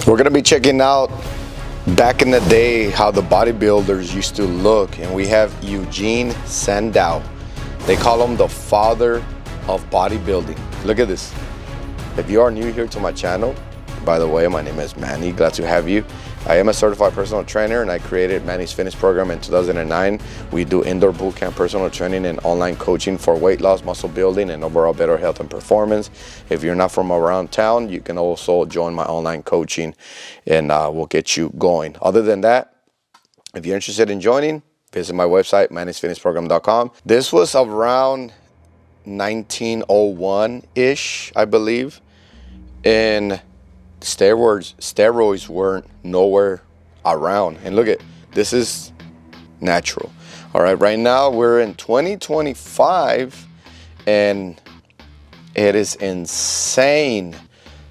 We're gonna be checking out back in the day how the bodybuilders used to look, and we have Eugen Sandow. They call him the father of bodybuilding. Look at this. If you are new here to my channel, by the way, my name is Manny. Glad to have you. I am a certified personal trainer, and I created Manny's Fitness program in 2009. We do indoor bootcamp personal training and online coaching for weight loss, muscle building, and overall better health and performance. If you're not from around town, you can also join my online coaching, and we'll get you going. Other than that, if you're interested in joining, visit my website, mannysfitnessprogram.com. This was around 1901-ish, I believe, and steroids weren't nowhere around. And look at this, is natural. All right, right now we're in 2025, and it is insane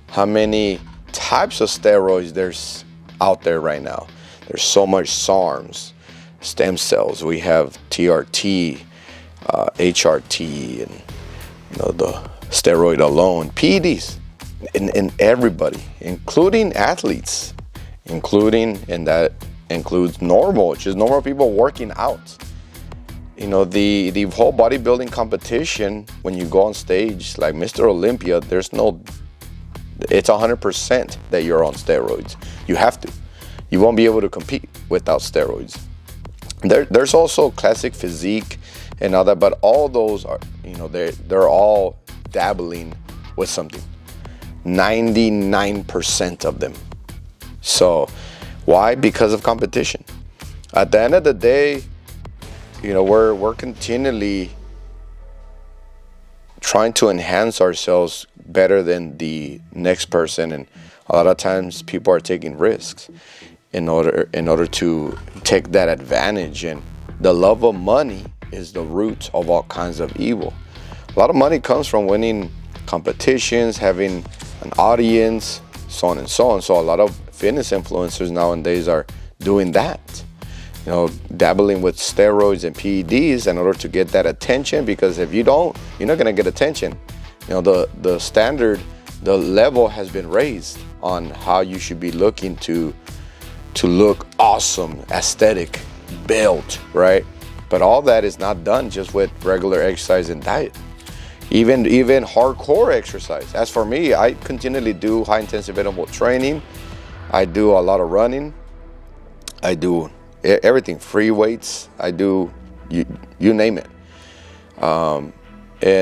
how many types of steroids there's out there right now. There's so much SARMs, stem cells. We have TRT, HRT, and the steroid alone, PEDs. And everybody, including athletes, and that includes just normal people working out. The whole bodybuilding competition, when you go on stage like Mr. Olympia, it's 100% that you're on steroids. You have to. You won't be able to compete without steroids. There's also classic physique and all that, but all those are, they're all dabbling with something. 99% of them. So why? Because of competition. At the end of the day, we're continually trying to enhance ourselves better than the next person, and a lot of times people are taking risks in order to take that advantage. And the love of money is the root of all kinds of evil. A lot of money comes from winning competitions, having an audience, so on and so on. So a lot of fitness influencers nowadays are doing that, dabbling with steroids and PEDs in order to get that attention, because if you don't, you're not going to get attention. The standard, the level has been raised on how you should be looking to look awesome, aesthetic, built, right? But all that is not done just with regular exercise and diet. Even hardcore exercise. As for me, I continually do high intensive interval training. I do a lot of running. I do everything, free weights. I do you name it. And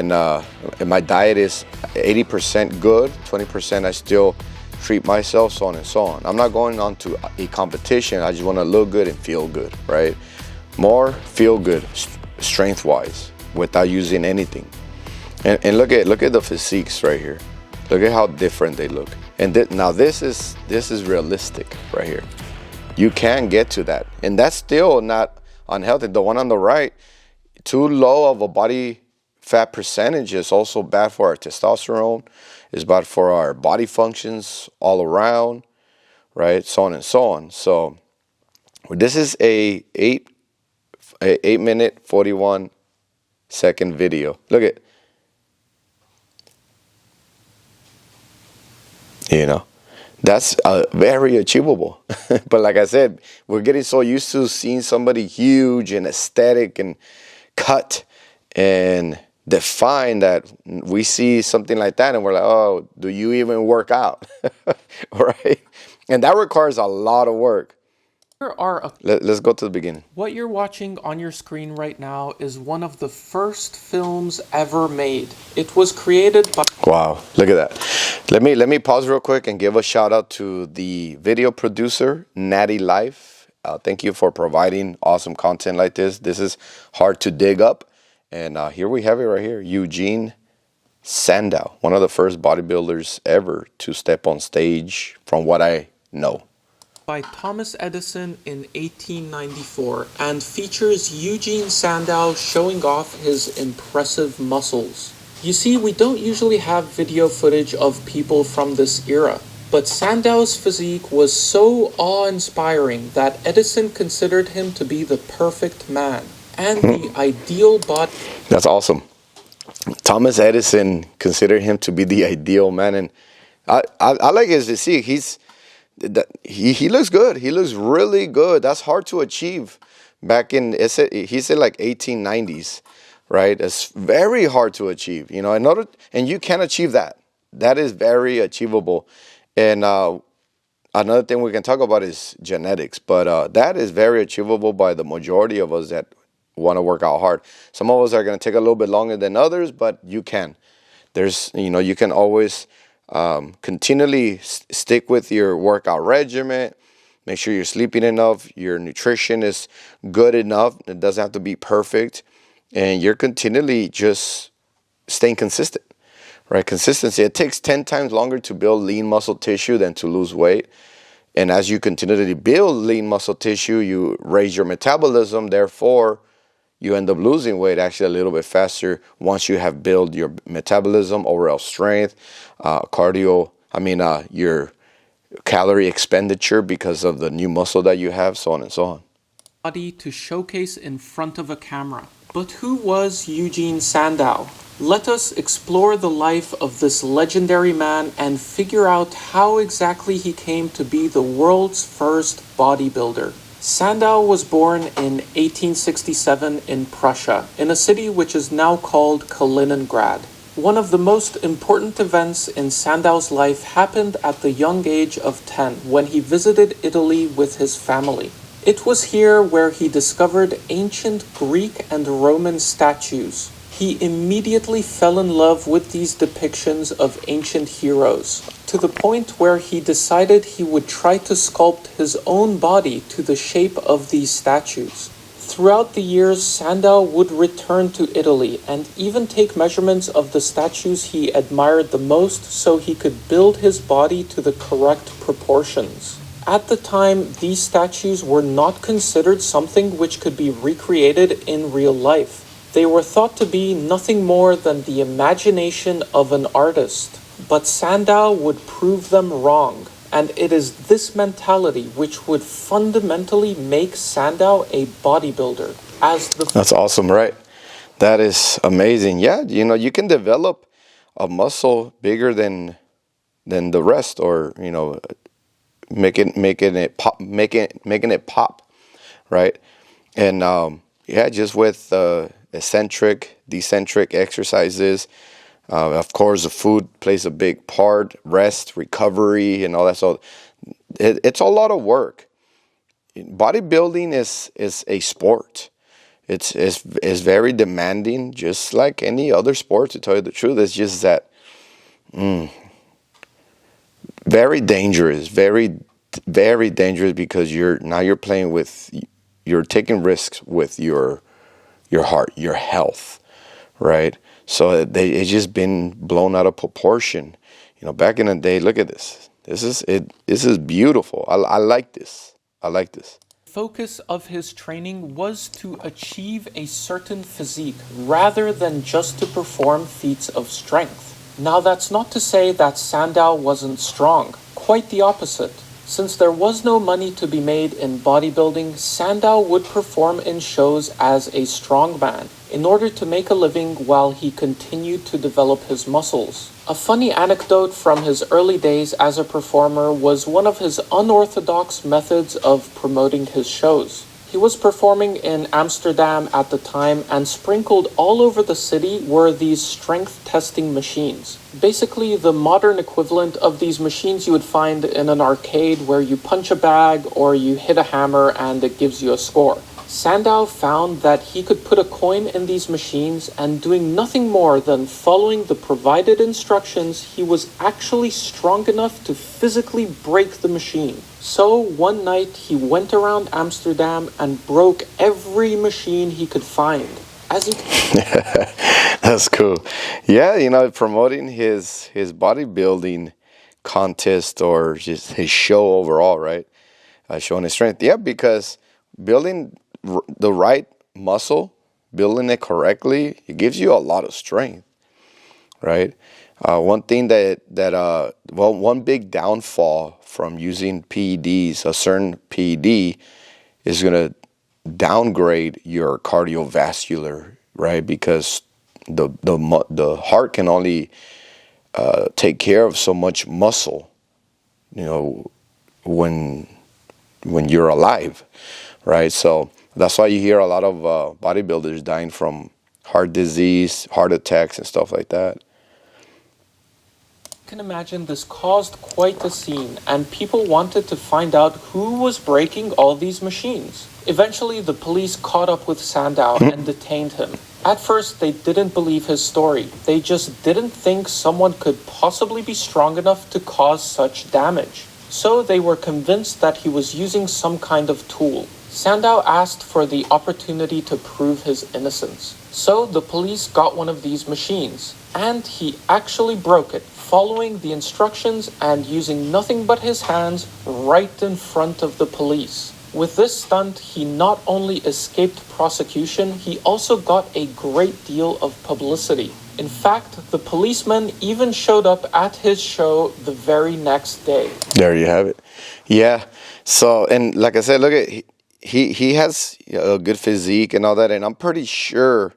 my diet is 80% good, 20% I still treat myself, so on and so on. I'm not going on to a competition. I just want to look good and feel good, right? More feel good, strength wise, without using anything. And look at the physiques right here. Look at how different they look. And now this is realistic right here. You can get to that, and that's still not unhealthy. The one on the right, too low of a body fat percentage is also bad for our testosterone. It's bad for our body functions all around, right? So on and so on. So this is a 8-minute 41-second video. Look at. That's very achievable. But like I said, we're getting so used to seeing somebody huge and aesthetic and cut and defined that we see something like that and we're like, oh, do you even work out? Right? And that requires a lot of work. Let's go to the beginning. What you're watching on your screen right now is one of the first films ever made. It was created by... Wow, look at that. Let me pause real quick and give a shout out to the video producer, Natty Life. Thank you for providing awesome content like this. This is hard to dig up. And here we have it right here. Eugen Sandow, one of the first bodybuilders ever to step on stage, from what I know. By Thomas Edison in 1894, and features Eugen Sandow showing off his impressive muscles. You see, we don't usually have video footage of people from this era, but Sandow's physique was so awe-inspiring that Edison considered him to be the perfect man and the ideal body. That's awesome. Thomas Edison considered him to be the ideal man, and I like his physique. he looks good. He looks really good. That's hard to achieve back in, he said like 1890s, right? It's very hard to achieve, you know, and you can achieve that. That is very achievable. And another thing we can talk about is genetics, but that is very achievable by the majority of us that want to work out hard. Some of us are going to take a little bit longer than others, but you can. You can always continually stick with your workout regimen. Make sure you're sleeping enough. Your nutrition is good enough. It doesn't have to be perfect. And you're continually just staying consistent, right? Consistency. It takes 10 times longer to build lean muscle tissue than to lose weight. And as you continually build lean muscle tissue, you raise your metabolism. Therefore, you end up losing weight actually a little bit faster once you have built your metabolism, overall strength, your calorie expenditure because of the new muscle that you have, so on and so on. Body to showcase in front of a camera. But who was Eugen Sandow? Let us explore the life of this legendary man and figure out how exactly he came to be the world's first bodybuilder. Sandow was born in 1867 in Prussia, in a city which is now called Kaliningrad. One of the most important events in Sandow's life happened at the young age of 10 when he visited Italy with his family. It was here where he discovered ancient Greek and Roman statues. He immediately fell in love with these depictions of ancient heroes, to the point where he decided he would try to sculpt his own body to the shape of these statues. Throughout the years, Sandow would return to Italy and even take measurements of the statues he admired the most so he could build his body to the correct proportions. At the time, these statues were not considered something which could be recreated in real life. They were thought to be nothing more than the imagination of an artist. But Sandow would prove them wrong, and it is this mentality which would fundamentally make Sandow a bodybuilder. That's awesome, right? That is amazing. Yeah, you can develop a muscle bigger than the rest, or making it pop, right? And just with eccentric, decentric exercises. Of course, the food plays a big part, rest, recovery, and all that. So it's a lot of work. Bodybuilding is a sport. It's very demanding, just like any other sport, to tell you the truth. It's just that very dangerous, very, very dangerous, because you're taking risks with your heart, your health, right? So it's just been blown out of proportion. Back in the day, look at this. This is beautiful. I like this. I like this. Focus of his training was to achieve a certain physique rather than just to perform feats of strength. Now, that's not to say that Sandow wasn't strong. Quite the opposite. Since there was no money to be made in bodybuilding, Sandow would perform in shows as a strongman in order to make a living while he continued to develop his muscles. A funny anecdote from his early days as a performer was one of his unorthodox methods of promoting his shows. He was performing in Amsterdam at the time, and sprinkled all over the city were these strength testing machines. Basically, the modern equivalent of these machines you would find in an arcade where you punch a bag or you hit a hammer and it gives you a score. Sandow found that he could put a coin in these machines, and doing nothing more than following the provided instructions, he was actually strong enough to physically break the machine. So one night he went around Amsterdam and broke every machine he could find. That's cool. Yeah, promoting his bodybuilding contest, or just his show overall, right? Showing his strength. Yeah, because building the right muscle, building it correctly, it gives you a lot of strength, right? One thing one big downfall from using PEDs, a certain PED, is going to downgrade your cardiovascular, right? Because the heart can only take care of so much muscle, when you're alive, right? So that's why you hear a lot of bodybuilders dying from heart disease, heart attacks, and stuff like that. You can imagine this caused quite a scene, and people wanted to find out who was breaking all these machines. Eventually, the police caught up with Sandow and detained him. At first, they didn't believe his story. They just didn't think someone could possibly be strong enough to cause such damage. So they were convinced that he was using some kind of tool. Sandow asked for the opportunity to prove his innocence. So the police got one of these machines, and he actually broke it, following the instructions and using nothing but his hands right in front of the police. With this stunt, he not only escaped prosecution, he also got a great deal of publicity. In fact, the policeman even showed up at his show the very next day. There you have it. Yeah. So, and like I said, look at he has a good physique and all that, and I'm pretty sure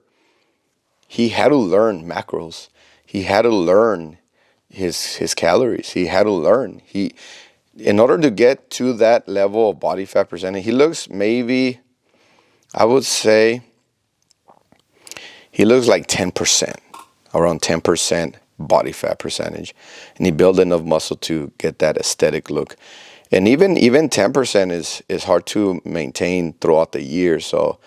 he had to learn macros. He had to learn his calories. He had to learn. In order to get to that level of body fat percentage, he looks maybe, I would say, he looks like 10%, around 10% body fat percentage. And he built enough muscle to get that aesthetic look. And even 10% is hard to maintain throughout the year. So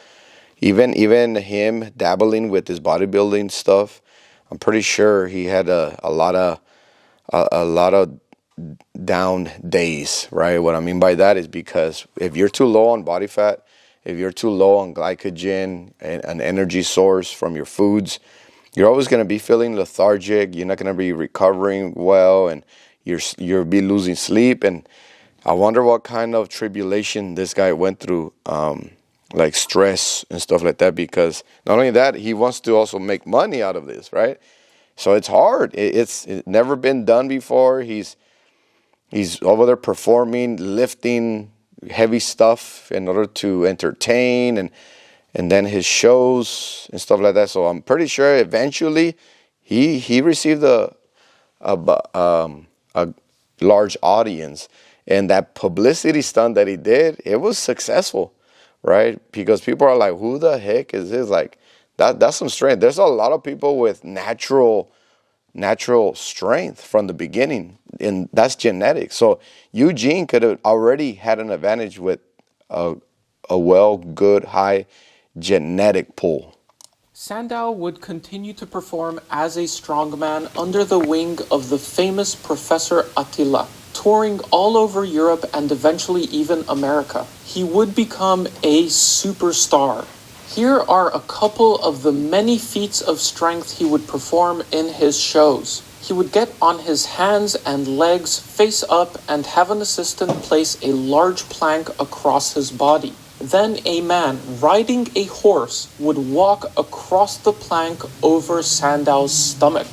even him dabbling with his bodybuilding stuff, I'm pretty sure he had a lot of down days, right? What I mean by that is because if you're too low on body fat, if you're too low on glycogen and an energy source from your foods, you're always going to be feeling lethargic. You're not going to be recovering well, and you'll be losing sleep. And I wonder what kind of tribulation this guy went through, like stress and stuff like that, because not only that, he wants to also make money out of this, right? So it's hard. It's never been done before. He's over there performing, lifting heavy stuff in order to entertain, and then his shows and stuff like that. So I'm pretty sure eventually he received a large audience, and that publicity stunt that he did, it was successful, right? Because people are like, who the heck is this? Like that's some strength. There's a lot of people with natural strength from the beginning, and that's genetic. So Eugen could have already had an advantage with a good high genetic pool. Sandow would continue to perform as a strongman under the wing of the famous Professor Attila, touring all over Europe and eventually even America. He would become a superstar. Here are a couple of the many feats of strength he would perform in his shows. He would get on his hands and legs face up and have an assistant place a large plank across his body. Then a man riding a horse would walk across the plank over Sandow's stomach.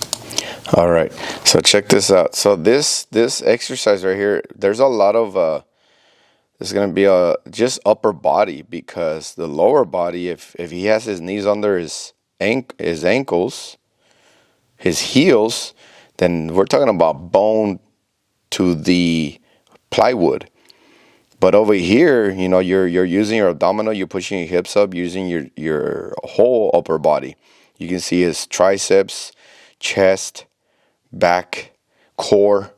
All right, so check this out. So this exercise right here, there's a lot of there's going to be just upper body, because the lower body, if he has his knees under his ankles, his heels, then we're talking about bone to the plywood. But over here, you're using your abdominal, you're pushing your hips up, using your whole upper body. You can see his triceps, chest, back, core,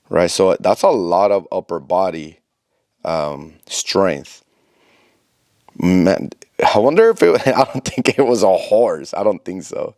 right? So that's a lot of upper body strength. Man, I wonder if I don't think it was a horse. I don't think so.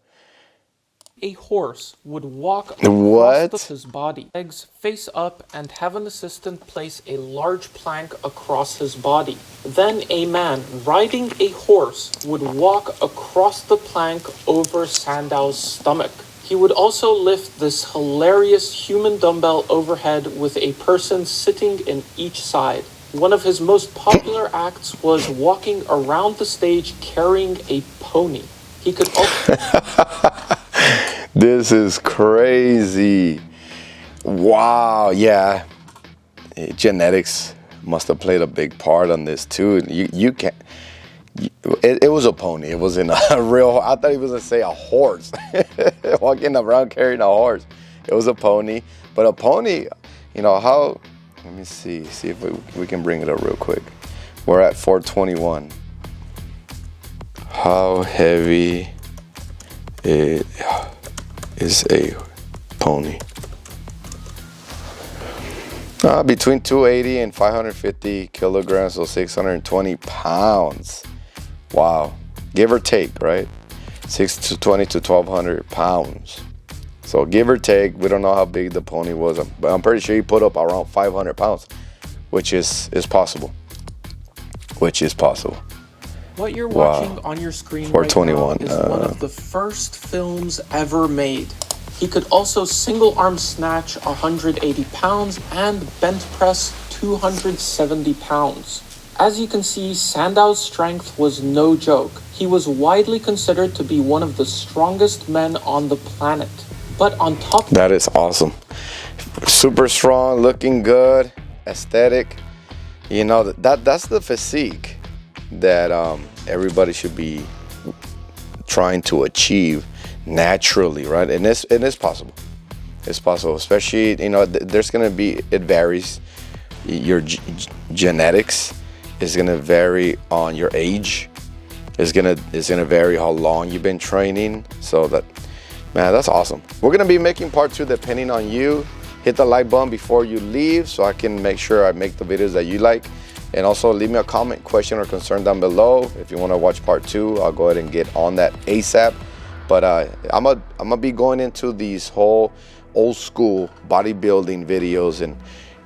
A horse would walk across his body, legs face up, and have an assistant place a large plank across his body. Then a man riding a horse would walk across the plank over Sandow's stomach. He would also lift this hilarious human dumbbell overhead with a person sitting in each side. One of his most popular acts was walking around the stage carrying a pony. He could also... This is crazy. Wow, yeah. Genetics must have played a big part on this too. You can't... It was a pony. It wasn't a real... I thought he was going to say a horse. Walking around carrying a horse. It was a pony. But a pony, how Let me see if we can bring it up real quick. We're at 421. How heavy is a pony? Between 280 and 550 kilograms, so 620 pounds. Wow. Give or take, right? 620 to 1,200 pounds. So give or take, we don't know how big the pony was, but I'm pretty sure he put up around 500 pounds, which is possible. Which is possible. What you're watching on your screen right now is one of the first films ever made. He could also single arm snatch 180 pounds and bench press 270 pounds. As you can see, Sandow's strength was no joke. He was widely considered to be one of the strongest men on the planet. But on top of that, is awesome. Super strong, looking good, aesthetic. You know, that's the physique that everybody should be trying to achieve naturally, right? And it's possible. It's possible, especially, you know, there's gonna be, it varies. Your genetics is gonna vary on your age. It's gonna vary how long you've been training. So that, man, that's awesome. We're gonna be making part 2 depending on you. Hit the like button before you leave so I can make sure I make the videos that you like. And also leave me a comment, question, or concern down below. If you want to watch part 2, I'll go ahead and get on that ASAP. But I'm gonna be going into these whole old school bodybuilding videos, and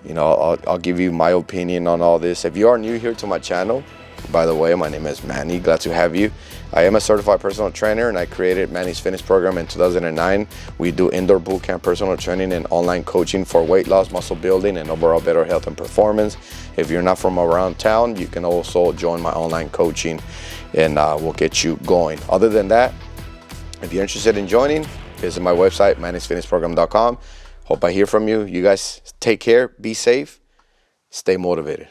you know, I'll give you my opinion on all this. If you are new here to my channel, by the way, my name is Manny. Glad to have you. I am a certified personal trainer, and I created Manny's Fitness program in 2009. We do indoor bootcamp personal training and online coaching for weight loss, muscle building, and overall better health and performance. If you're not from around town, you can also join my online coaching, and we'll get you going. Other than that, if you're interested in joining, visit my website, mannysfitnessprogram.com. Hope I hear from you. You guys take care, be safe, stay motivated.